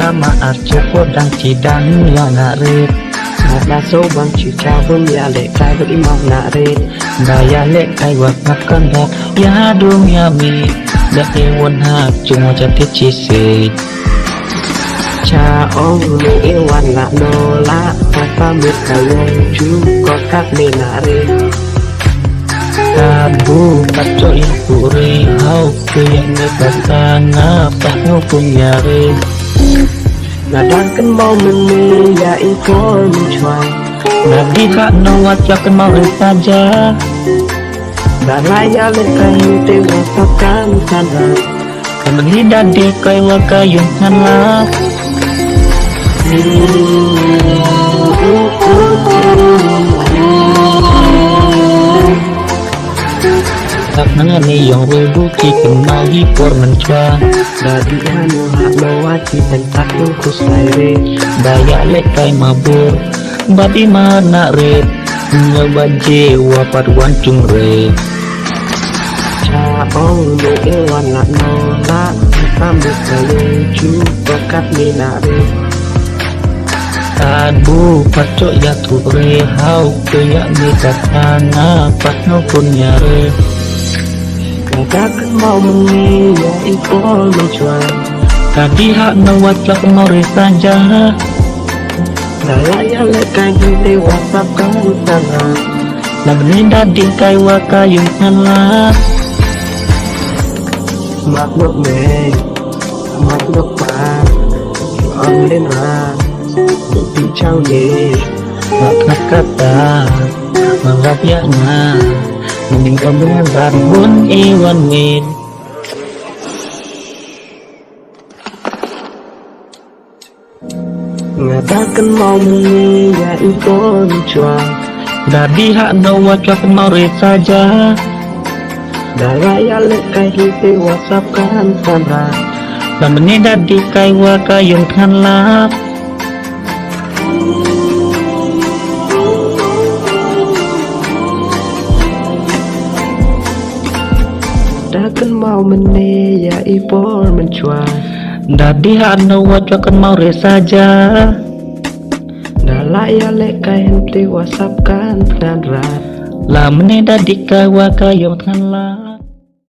sama arcu podang cidang ya narit Mata so bang cica bun ya lek kai beri mau narit daya lek kai wak makan dak ya dum ya mi dak ewan hak cuma jati cisi cha ong lu iwan la nola apa kawong ju kotak ni narit tabu paco yang puri hau ke yang nekatana pahnu punya re Nadangkan mau meni ya ikor mencuai Nabi hak no wajakan mau saja Baraya lekai tewa pakan sana Kemeni dadi kai wakayun hanlah Tak nangani yang rebuki kenal hipor mencuan Dari anu hak mewati pentak lungkus laire Daya lekai mabur Babi mana re Ngebaje wapat wancung re Cha ong lu iwan la nola Ambil kawong ju bakat minare Tabu paco ya tu re hau ke ya nekatana pahnu punya re Nadangkan mau meni ya ikor mencuai Tadi hak nawajak mau re saja Baraya lekai tewa pakan sana Nagni dadi kai wakayun hanlah Makhluk me Makhluk pa Ông lên ra Bukti trao ni Makna kata Merapiaknya Mending dengan bun iwan min Ngatakan mau meni ya ikon cuan Dadi hak nawajak mau re saja Daraya lekai hite whatsapp kan sana Lameni dadi kai wakayun hanlah Ngatakan mau meni ya ipor mencuan Dadi hak nawajak mau re saja Daraya lekai hite whatsapp kan sana Lameni dadi kai wakayun hanlah